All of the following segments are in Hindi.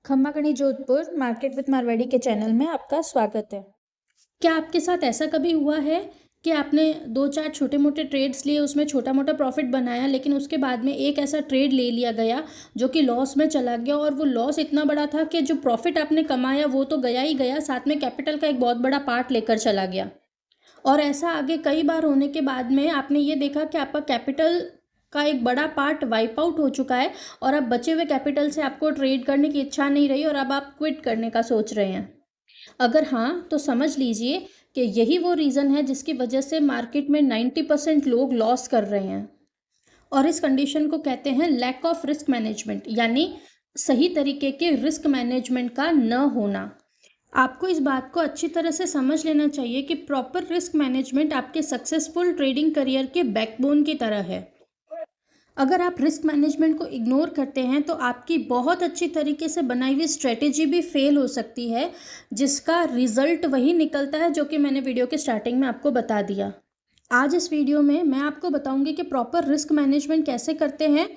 खम्मागणी जोधपुर मार्केट विद मारवाड़ी के चैनल में आपका स्वागत है। क्या आपके साथ ऐसा कभी हुआ है कि आपने 2-4 छोटे-मोटे ट्रेड्स लिए, उसमें छोटा-मोटा प्रॉफिट बनाया, लेकिन उसके बाद में एक ऐसा ट्रेड ले लिया गया जो कि लॉस में चला गया और वो लॉस इतना बड़ा था कि जो प्रॉफिट आपने कमाया वो तो गया ही गया, साथ में कैपिटल का एक बहुत बड़ा पार्ट लेकर चला गया। और ऐसा आगे कई बार होने के बाद में आपने ये देखा कि आपका कैपिटल का एक बड़ा पार्ट वाइप आउट हो चुका है और अब बचे हुए कैपिटल से आपको ट्रेड करने की इच्छा नहीं रही और अब आप क्विट करने का सोच रहे हैं। अगर हाँ, तो समझ लीजिए कि यही वो रीज़न है जिसकी वजह से मार्केट में 90% लोग लॉस कर रहे हैं। और इस कंडीशन को कहते हैं लैक ऑफ रिस्क मैनेजमेंट, यानी सही तरीके के रिस्क मैनेजमेंट का न होना। आपको इस बात को अच्छी तरह से समझ लेना चाहिए कि प्रॉपर रिस्क मैनेजमेंट आपके सक्सेसफुल ट्रेडिंग करियर के बैकबोन की तरह है। अगर आप रिस्क मैनेजमेंट को इग्नोर करते हैं तो आपकी बहुत अच्छी तरीके से बनाई हुई स्ट्रेटेजी भी फेल हो सकती है, जिसका रिजल्ट वही निकलता है जो कि मैंने वीडियो के स्टार्टिंग में आपको बता दिया। आज इस वीडियो में मैं आपको बताऊंगी कि प्रॉपर रिस्क मैनेजमेंट कैसे करते हैं,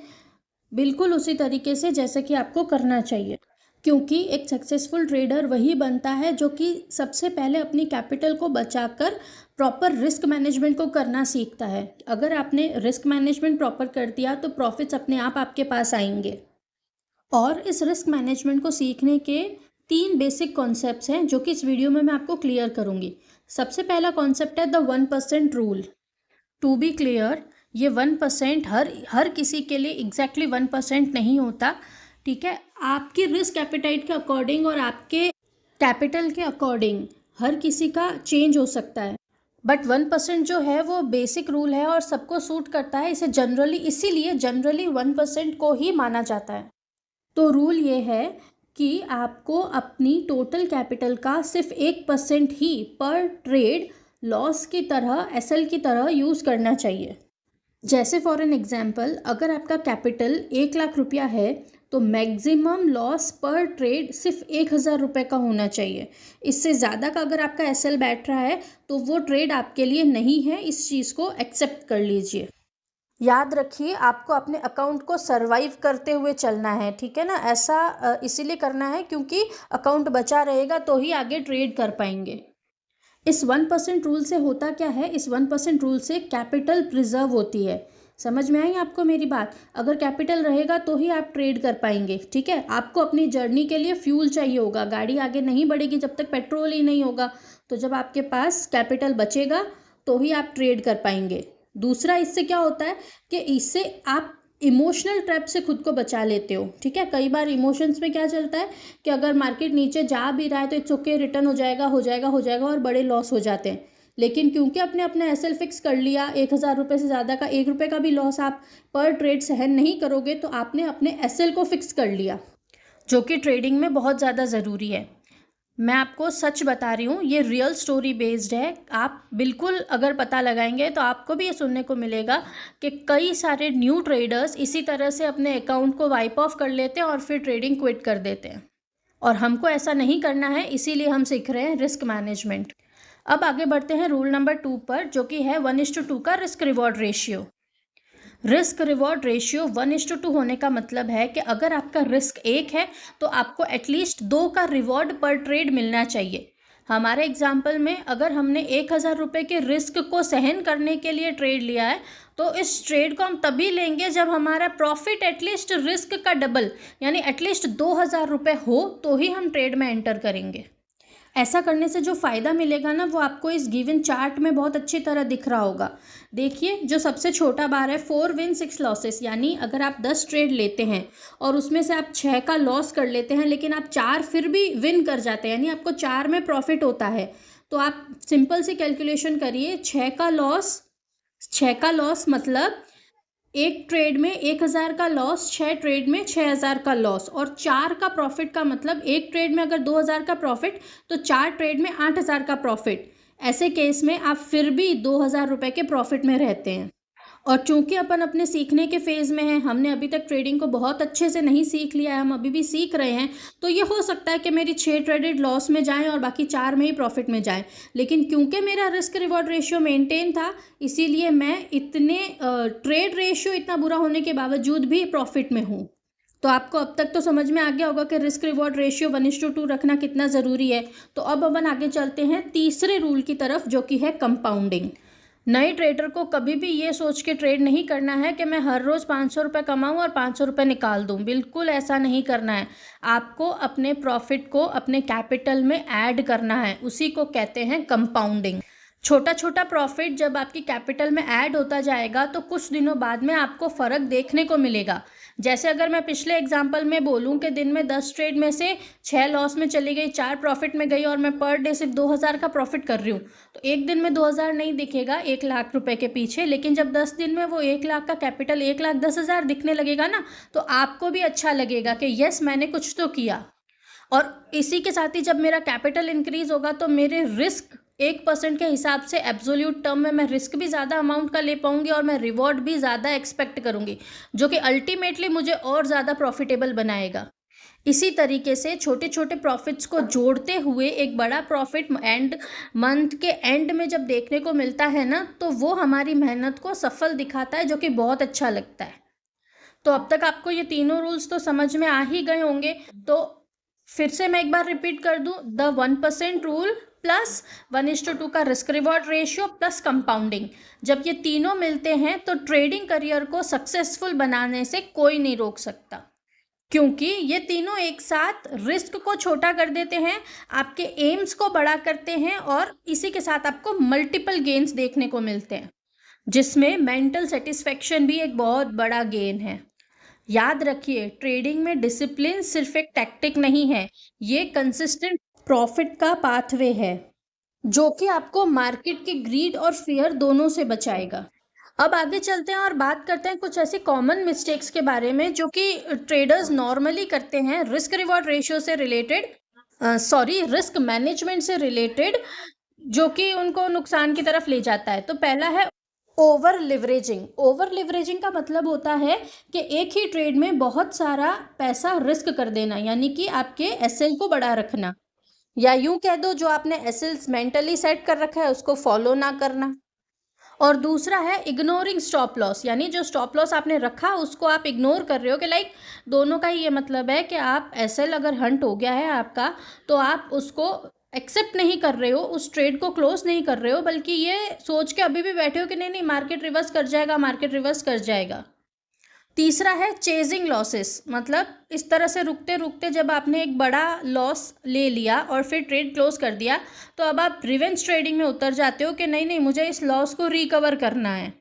बिल्कुल उसी तरीके से जैसे कि आपको करना चाहिए। क्योंकि एक सक्सेसफुल ट्रेडर वही बनता है जो कि सबसे पहले अपनी कैपिटल को बचाकर प्रॉपर रिस्क मैनेजमेंट को करना सीखता है। अगर आपने रिस्क मैनेजमेंट प्रॉपर कर दिया तो प्रॉफिट्स अपने आप आपके पास आएंगे। और इस रिस्क मैनेजमेंट को सीखने के 3 बेसिक कॉन्सेप्ट्स हैं जो कि इस वीडियो में मैं आपको क्लियर करूंगी। सबसे पहला कॉन्सेप्ट है the 1% rule. To be clear, ये 1% हर किसी के लिए एग्जैक्टली 1% नहीं होता, ठीक है। आपकी रिस्क एपेटाइट के अकॉर्डिंग और आपके कैपिटल के अकॉर्डिंग हर किसी का चेंज हो सकता है, बट 1% जो है वो बेसिक रूल है और सबको सूट करता है। इसीलिए जनरली 1% को ही माना जाता है। तो रूल ये है कि आपको अपनी टोटल कैपिटल का सिर्फ 1% ही पर ट्रेड लॉस की तरह, एसएल की तरह यूज़ करना चाहिए। जैसे फॉर एन एग्जांपल, अगर आपका कैपिटल 1 लाख रुपया है तो मैक्सिमम लॉस पर ट्रेड सिर्फ 1,000 रुपये का होना चाहिए। इससे ज़्यादा का अगर आपका एसएल बैठ रहा है तो वो ट्रेड आपके लिए नहीं है, इस चीज़ को एक्सेप्ट कर लीजिए। याद रखिए, आपको अपने अकाउंट को सरवाइव करते हुए चलना है, ठीक है ना। ऐसा इसीलिए करना है क्योंकि अकाउंट बचा रहेगा तो ही आगे ट्रेड कर पाएंगे। इस 1% रूल से होता क्या है, इस 1% रूल से कैपिटल प्रिजर्व होती है। समझ में आई आपको मेरी बात? अगर कैपिटल रहेगा तो ही आप ट्रेड कर पाएंगे, ठीक है। आपको अपनी जर्नी के लिए फ्यूल चाहिए होगा, गाड़ी आगे नहीं बढ़ेगी जब तक पेट्रोल ही नहीं होगा। तो जब आपके पास कैपिटल बचेगा तो ही आप ट्रेड कर पाएंगे। दूसरा, इससे क्या होता है कि इससे आप इमोशनल ट्रैप से खुद को बचा लेते हो, ठीक है। कई बार इमोशंस में क्या चलता है कि अगर मार्केट नीचे जा भी रहा है तो इट्स ओके, रिटर्न हो जाएगा हो जाएगा हो जाएगा, और बड़े लॉस हो जाते हैं। लेकिन क्योंकि आपने अपना एसएल फिक्स कर लिया, 1,000 रुपये से ज़्यादा का 1 रुपये का भी लॉस आप पर ट्रेड सहन नहीं करोगे, तो आपने अपने एसएल को फिक्स कर लिया, जो कि ट्रेडिंग में बहुत ज़्यादा ज़रूरी है। मैं आपको सच बता रही हूँ, ये रियल स्टोरी बेस्ड है। आप बिल्कुल अगर पता लगाएंगे तो आपको भी ये सुनने को मिलेगा कि कई सारे न्यू ट्रेडर्स इसी तरह से अपने अकाउंट को वाइप ऑफ कर लेते हैं और फिर ट्रेडिंग क्विट कर देते हैं। और हमको ऐसा नहीं करना है, इसीलिए हम सीख रहे हैं रिस्क मैनेजमेंट। अब आगे बढ़ते हैं रूल नंबर 2 पर, जो कि है 1:2 का risk reward ratio. Risk reward ratio 1:2 होने का मतलब है कि अगर आपका रिस्क 1 है तो आपको एटलीस्ट 2 का रिवॉर्ड पर ट्रेड मिलना चाहिए। हमारे एग्जाम्पल में अगर हमने 1,000 रुपये के रिस्क को सहन करने के लिए ट्रेड लिया है तो इस ट्रेड को हम तभी लेंगे जब हमारा प्रॉफिट एटलीस्ट रिस्क का डबल, यानी एटलीस्ट 2,000 रुपये हो तो ही हम ट्रेड में एंटर करेंगे। ऐसा करने से जो फ़ायदा मिलेगा ना, वो आपको इस गिवन चार्ट में बहुत अच्छी तरह दिख रहा होगा। देखिए, जो सबसे छोटा बार है 4 विन 6 लॉसेस, यानी अगर आप 10 ट्रेड लेते हैं और उसमें से आप 6 का लॉस कर लेते हैं लेकिन आप 4 फिर भी विन कर जाते हैं, यानी आपको 4 में प्रॉफिट होता है, तो आप सिंपल सी कैलकुलेशन करिए। 6 का लॉस मतलब एक ट्रेड में 1,000 का लॉस, 6 ट्रेड में 6,000 का लॉस, और 4 का प्रॉफिट का मतलब एक ट्रेड में अगर 2,000 का प्रॉफिट तो 4 ट्रेड में 8,000 का प्रॉफिट। ऐसे केस में आप फिर भी 2,000 रुपये के प्रॉफिट में रहते हैं। और चूंकि अपन अपने सीखने के फेज़ में हैं, हमने अभी तक ट्रेडिंग को बहुत अच्छे से नहीं सीख लिया है, हम अभी भी सीख रहे हैं, तो ये हो सकता है कि मेरी 6 ट्रेडेड लॉस में जाएं और बाकी 4 में ही प्रॉफिट में जाएं। लेकिन क्योंकि मेरा रिस्क रिवॉर्ड रेशियो मेंटेन था, इसीलिए मैं इतने ट्रेड रेशियो इतना बुरा होने के बावजूद भी प्रॉफिट में हूँ। तो आपको अब तक तो समझ में आ गया होगा कि रिस्क रिवॉर्ड रेशियो 1:2 रखना कितना ज़रूरी है। तो अब अपन आगे चलते हैं तीसरे रूल की तरफ, जो कि है कंपाउंडिंग। नए ट्रेडर को कभी भी ये सोच के ट्रेड नहीं करना है कि मैं हर रोज़ 500 रुपये कमाऊँ और 500 रुपये निकाल दूँ। बिल्कुल ऐसा नहीं करना है। आपको अपने प्रॉफिट को अपने कैपिटल में ऐड करना है, उसी को कहते हैं कंपाउंडिंग। छोटा छोटा प्रॉफिट जब आपकी कैपिटल में ऐड होता जाएगा तो कुछ दिनों बाद में आपको फ़र्क देखने को मिलेगा। जैसे अगर मैं पिछले एग्जांपल में बोलूं कि दिन में 10 ट्रेड में से 6 लॉस में चली गई, 4 प्रॉफिट में गई और मैं पर डे सिर्फ 2000 का प्रॉफिट कर रही हूँ, तो एक दिन में 2000 नहीं दिखेगा 1,00,000 रुपए के पीछे। लेकिन जब 10 दिन में वो 1,00,000 का कैपिटल 1,10,000 दिखने लगेगा ना, तो आपको भी अच्छा लगेगा कि यस, मैंने कुछ तो किया। और इसी के साथ ही जब मेरा कैपिटल इंक्रीज होगा तो मेरे रिस्क 1% के हिसाब से एब्सोल्यूट टर्म में मैं रिस्क भी ज़्यादा अमाउंट का ले पाऊंगी और मैं रिवॉर्ड भी ज़्यादा एक्सपेक्ट करूंगी, जो कि अल्टीमेटली मुझे और ज़्यादा प्रॉफिटेबल बनाएगा। इसी तरीके से छोटे छोटे प्रॉफिट्स को जोड़ते हुए एक बड़ा प्रॉफिट मंथ के एंड में जब देखने को मिलता है ना, तो वो हमारी मेहनत को सफल दिखाता है, जो कि बहुत अच्छा लगता है। तो अब तक आपको ये तीनों रूल्स तो समझ में आ ही गए होंगे। तो फिर से मैं एक बार रिपीट कर दूं, द 1% रूल प्लस 1:2 का risk reward ratio plus compounding, जब ये तीनों मिलते हैं तो ट्रेडिंग करियर को सक्सेसफुल बनाने से कोई नहीं रोक सकता, क्योंकि ये तीनों एक साथ रिस्क को छोटा कर देते हैं, आपके एम्स को बड़ा करते हैं और इसी के साथ आपको मल्टीपल गेन्स देखने को मिलते हैं, जिसमें मेंटल सेटिस्फेक्शन भी एक बहुत बड़ा गेन है। याद रखिए, ट्रेडिंग में डिसिप्लिन सिर्फ एक टैक्टिक नहीं है, ये कंसिस्टेंट प्रॉफिट का पाथवे है, जो कि आपको मार्केट की ग्रीड और फियर दोनों से बचाएगा। अब आगे चलते हैं और बात करते हैं कुछ ऐसी कॉमन मिस्टेक्स के बारे में जो कि ट्रेडर्स नॉर्मली करते हैं रिस्क रिवॉर्ड रेशियो से रिलेटेड, रिस्क मैनेजमेंट से रिलेटेड, जो कि उनको नुकसान की तरफ ले जाता है। तो पहला है ओवर लिवरेजिंग। ओवर लिवरेजिंग का मतलब होता है कि एक ही ट्रेड में बहुत सारा पैसा रिस्क कर देना, यानी कि आपके एसएल को बढ़ा रखना, या यूं कह दो जो आपने एसएल्स मेंटली सेट कर रखा है उसको फॉलो ना करना। और दूसरा है इग्नोरिंग स्टॉप लॉस, यानी जो स्टॉप लॉस आपने रखा उसको आप इग्नोर कर रहे हो, कि लाइक दोनों का ही ये मतलब है कि आप एसएल अगर हंट हो गया है आपका, तो आप उसको एक्सेप्ट नहीं कर रहे हो, उस ट्रेड को क्लोज नहीं कर रहे हो, बल्कि ये सोच के अभी भी बैठे हो कि नहीं नहीं मार्केट रिवर्स कर जाएगा, मार्केट रिवर्स कर जाएगा। तीसरा है चेजिंग लॉसेस, मतलब इस तरह से रुकते रुकते जब आपने एक बड़ा लॉस ले लिया और फिर ट्रेड क्लोज कर दिया, तो अब आप रिवेंज ट्रेडिंग में उतर जाते हो कि नहीं नहीं मुझे इस लॉस को रिकवर करना है।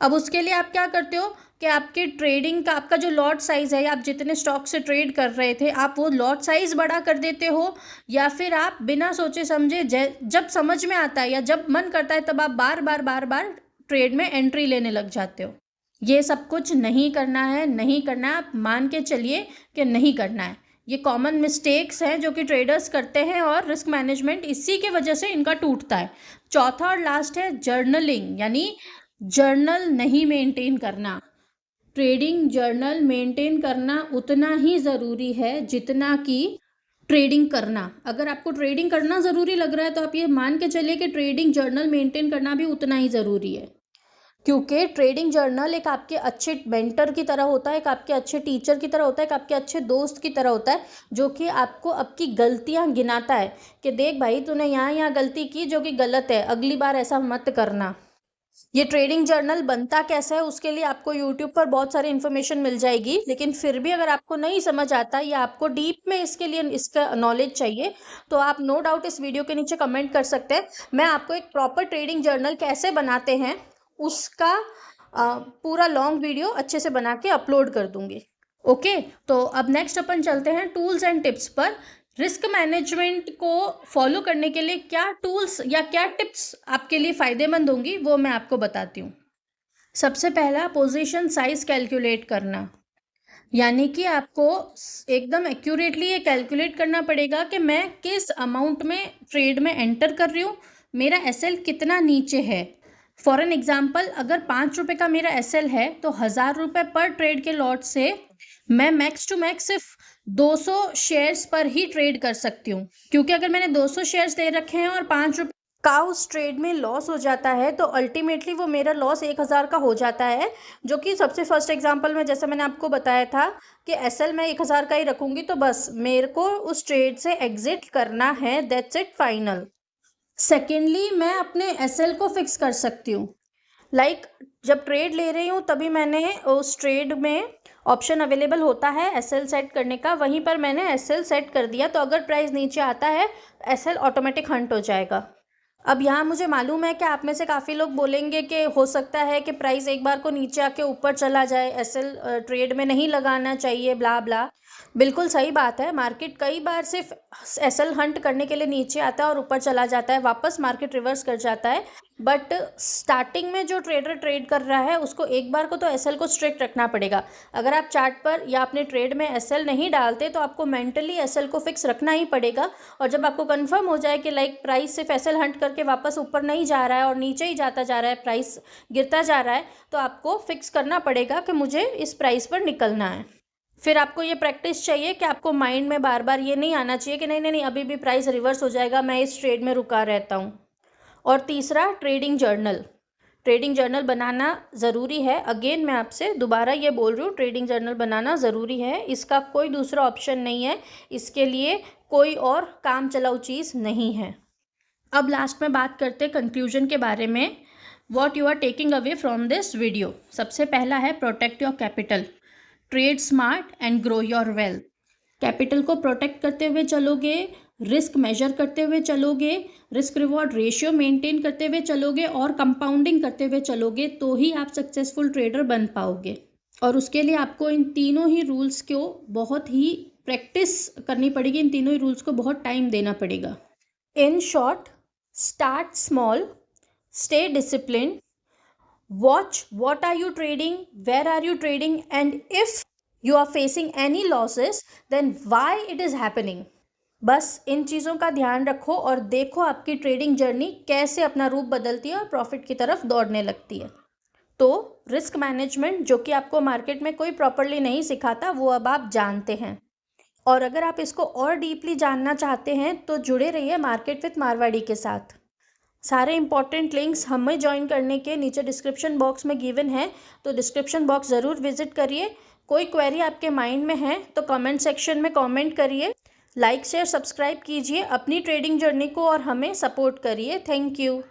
अब उसके लिए आप क्या करते हो कि आपके ट्रेडिंग का आपका जो लॉट साइज़ है, या आप जितने स्टॉक से ट्रेड कर रहे थे आप वो लॉट साइज़ बड़ा कर देते हो, या फिर आप बिना सोचे समझे जब समझ में आता है या जब मन करता है तब आप बार बार ट्रेड में एंट्री लेने लग जाते हो। ये सब कुछ नहीं करना है, नहीं करना है, आप मान के चलिए कि नहीं करना है। ये कॉमन मिस्टेक्स हैं जो कि ट्रेडर्स करते हैं और रिस्क मैनेजमेंट इसी के वजह से इनका टूटता है। चौथा और लास्ट है जर्नलिंग, यानी जर्नल नहीं मेंटेन करना। ट्रेडिंग जर्नल मेंटेन करना उतना ही ज़रूरी है जितना कि ट्रेडिंग करना। अगर आपको ट्रेडिंग करना ज़रूरी लग रहा है तो आप ये मान के चलिए कि ट्रेडिंग जर्नल मेंटेन करना भी उतना ही ज़रूरी है, क्योंकि ट्रेडिंग जर्नल एक आपके अच्छे मेंटर की तरह होता है, एक आपके अच्छे टीचर की तरह होता है, एक आपके अच्छे दोस्त की तरह होता है, जो कि आपको आपकी गलतियां गिनाता है कि देख भाई तूने यहाँ गलती की जो कि गलत है, अगली बार ऐसा मत करना। ये ट्रेडिंग जर्नल बनता कैसा है उसके लिए आपको यूट्यूब पर बहुत सारी इन्फॉर्मेशन मिल जाएगी, लेकिन फिर भी अगर आपको नहीं समझ आता या आपको डीप में इसके लिए इसका नॉलेज चाहिए तो आप नो डाउट इस वीडियो के नीचे कमेंट कर सकते हैं। मैं आपको एक प्रॉपर ट्रेडिंग जर्नल कैसे बनाते हैं उसका पूरा लॉन्ग वीडियो अच्छे से बना के अपलोड कर दूंगी। ओके, तो अब नेक्स्ट अपन चलते हैं टूल्स एंड टिप्स पर। रिस्क मैनेजमेंट को फॉलो करने के लिए क्या टूल्स या क्या टिप्स आपके लिए फ़ायदेमंद होंगी वो मैं आपको बताती हूँ। सबसे पहला, पोजीशन साइज कैलकुलेट करना, यानी कि आपको एकदम एक्यूरेटली ये कैलकुलेट करना पड़ेगा कि मैं किस अमाउंट में ट्रेड में एंटर कर रही हूँ, मेरा एसएल कितना नीचे है। फॉर एन एग्जाम्पल, अगर 5 रुपये का मेरा एसएल है तो 1000 रुपये पर ट्रेड के लॉट से मैं मैक्स टू मैक्स सिर्फ 200 शेयर्स पर ही ट्रेड कर सकती हूँ, क्योंकि अगर मैंने 200 शेयर्स दे रखे हैं और 5 रुपये का उस ट्रेड में लॉस हो जाता है तो अल्टीमेटली वो मेरा लॉस 1000 का हो जाता है, जो कि सबसे फर्स्ट एग्जांपल में जैसे मैंने आपको बताया था कि एसएल मैं 1000 का ही रखूँगी, तो बस मेरे को उस ट्रेड से एग्जिट करना है, दैट्स इट, फाइनल। सेकेंडली, मैं अपने एसएल को फिक्स कर सकती हूँ। जब ट्रेड ले रही हूँ तभी मैंने उस ट्रेड में ऑप्शन अवेलेबल होता है एसएल सेट करने का, वहीं पर मैंने एसएल सेट कर दिया, तो अगर प्राइस नीचे आता है एसएल ऑटोमेटिक हंट हो जाएगा। अब यहाँ मुझे मालूम है कि आप में से काफ़ी लोग बोलेंगे कि हो सकता है कि प्राइस एक बार को नीचे आके ऊपर चला जाए, एसएल ट्रेड में नहीं लगाना चाहिए, ब्ला ब्ला। बिल्कुल सही बात है, मार्केट कई बार सिर्फ एसएल हंट करने के लिए नीचे आता है और ऊपर चला जाता है, वापस मार्केट रिवर्स कर जाता है। बट स्टार्टिंग में जो ट्रेडर ट्रेड कर रहा है उसको एक बार को तो एसएल को स्ट्रिक्ट रखना पड़ेगा। अगर आप चार्ट पर या अपने ट्रेड में एसएल नहीं डालते तो आपको मेंटली एसएल को फिक्स रखना ही पड़ेगा, और जब आपको कंफर्म हो जाए कि प्राइस सिर्फ एसएल हंट करके वापस ऊपर नहीं जा रहा है और नीचे ही जाता जा रहा है, प्राइस गिरता जा रहा है, तो आपको फिक्स करना पड़ेगा कि मुझे इस प्राइस पर निकलना है। फिर आपको ये प्रैक्टिस चाहिए कि आपको माइंड में बार बार ये नहीं आना चाहिए कि नहीं नहीं नहीं अभी भी प्राइस रिवर्स हो जाएगा, मैं इस ट्रेड में रुका रहता हूँ। और तीसरा, ट्रेडिंग जर्नल बनाना ज़रूरी है। अगेन मैं आपसे दोबारा ये बोल रही हूँ, ट्रेडिंग जर्नल बनाना ज़रूरी है, इसका कोई दूसरा ऑप्शन नहीं है, इसके लिए कोई और काम चलाऊ चीज़ नहीं है। अब लास्ट में बात करते हैं कंक्लूजन के बारे में, what you are taking away from this video. सबसे पहला है protect your capital, trade smart and grow your wealth. Capital को प्रोटेक्ट करते हुए चलोगे, रिस्क मेजर करते हुए चलोगे, रिस्क रिवॉर्ड रेशियो मेंटेन करते हुए चलोगे और कंपाउंडिंग करते हुए चलोगे, तो ही आप सक्सेसफुल ट्रेडर बन पाओगे। और उसके लिए आपको इन तीनों ही रूल्स को बहुत ही प्रैक्टिस करनी पड़ेगी, इन तीनों ही रूल्स को बहुत टाइम देना पड़ेगा। In short, start small, stay discipline, watch what are you trading, where are you trading, and if you are facing any losses then why it is happening। बस इन चीज़ों का ध्यान रखो और देखो आपकी ट्रेडिंग जर्नी कैसे अपना रूप बदलती है और प्रॉफिट की तरफ दौड़ने लगती है। तो रिस्क मैनेजमेंट जो कि आपको मार्केट में कोई प्रॉपरली नहीं सिखाता, वो अब आप जानते हैं। और अगर आप इसको और डीपली जानना चाहते हैं तो जुड़े रहिए मार्केट विथ मारवाड़ी के साथ। सारे इंपॉर्टेंट लिंक्स हमें ज्वाइन करने के नीचे डिस्क्रिप्शन बॉक्स में गिवन है, तो डिस्क्रिप्शन बॉक्स ज़रूर विजिट करिए। कोई क्वेरी आपके माइंड में है तो कमेंट सेक्शन में कमेंट करिए, लाइक शेयर सब्सक्राइब कीजिए अपनी ट्रेडिंग जर्नी को और हमें सपोर्ट करिए। Thank you.